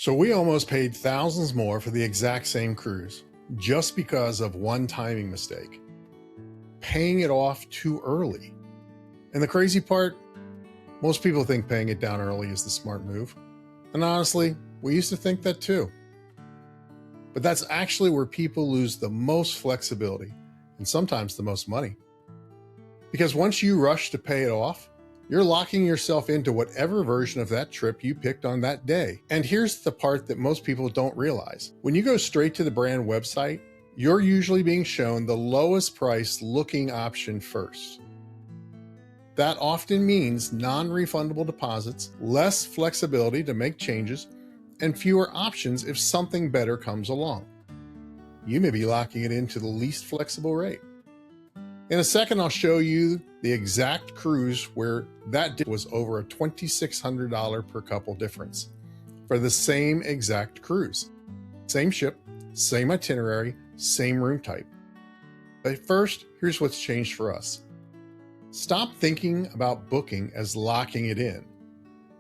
So we almost paid thousands more for the exact same cruise just because of one timing mistake, paying it off too early. And the crazy part, most people think paying it down early is the smart move. And honestly, we used to think that too. But that's actually where people lose the most flexibility and sometimes the most money. Because once you rush to pay it off, you're locking yourself into whatever version of that trip you picked on that day. And here's the part that most people don't realize. When you go straight to the brand website, you're usually being shown the lowest price looking option first. That often means non-refundable deposits, less flexibility to make changes, and fewer options if something better comes along. You may be locking it into the least flexible rate. In a second, I'll show you the exact cruise where that was over a $2,600 per couple difference for the same exact cruise. Same ship, same itinerary, same room type. But first, here's what's changed for us. Stop thinking about booking as locking it in,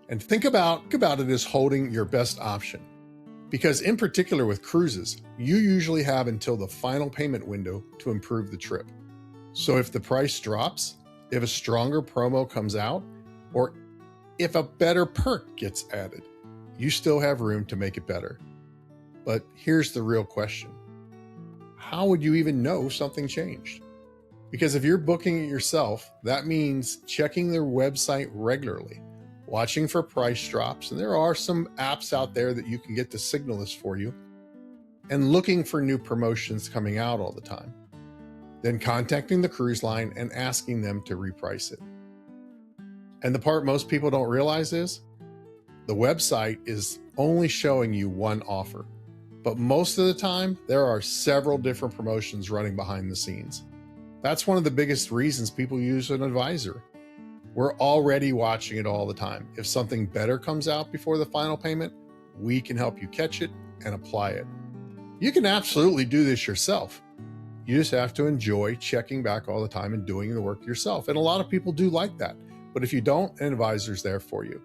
and think about it as holding your best option. Because in particular with cruises, you usually have until the final payment window to improve the trip. So if the price drops, if a stronger promo comes out, or if a better perk gets added, you still have room to make it better. But here's the real question. How would you even know something changed? Because if you're booking it yourself, that means checking their website regularly, watching for price drops, and there are some apps out there that you can get to signal this for you, and looking for new promotions coming out all the time. Then contacting the cruise line and asking them to reprice it. And the part most people don't realize is the website is only showing you one offer, but most of the time there are several different promotions running behind the scenes. That's one of the biggest reasons people use an advisor. We're already watching it all the time. If something better comes out before the final payment, we can help you catch it and apply it. You can absolutely do this yourself. You just have to enjoy checking back all the time and doing the work yourself. And a lot of people do like that. But if you don't, an advisor's there for you.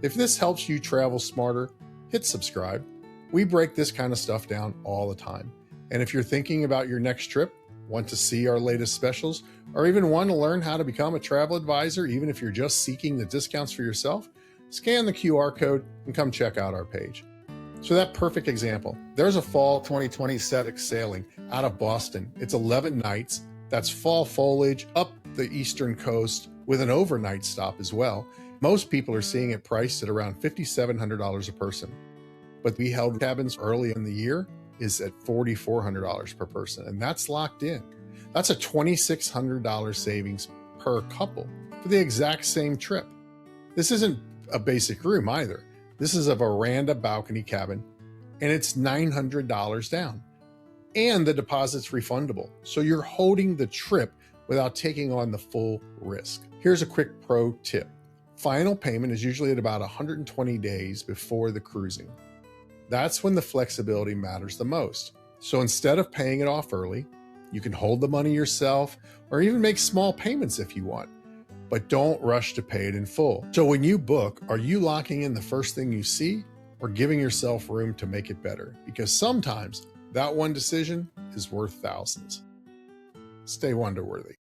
If this helps you travel smarter, hit subscribe. We break this kind of stuff down all the time. And if you're thinking about your next trip, want to see our latest specials, or even want to learn how to become a travel advisor, even if you're just seeking the discounts for yourself, scan the QR code and come check out our page. So that perfect example, there's a fall 2020 set sailing out of Boston. It's 11 nights. That's fall foliage up the eastern coast with an overnight stop as well. Most people are seeing it priced at around $5,700 a person. But we held cabins early in the year is at $4,400 per person, and that's locked in. That's a $2,600 savings per couple for the exact same trip. This isn't a basic room either. This is a veranda balcony cabin, and it's $900 down. And the deposit's refundable, so you're holding the trip without taking on the full risk. Here's a quick pro tip. Final payment is usually at about 120 days before the cruising. That's when the flexibility matters the most. So instead of paying it off early, you can hold the money yourself or even make small payments if you want, but don't rush to pay it in full. So when you book, are you locking in the first thing you see or giving yourself room to make it better? Because sometimes that one decision is worth thousands. Stay wonder-worthy.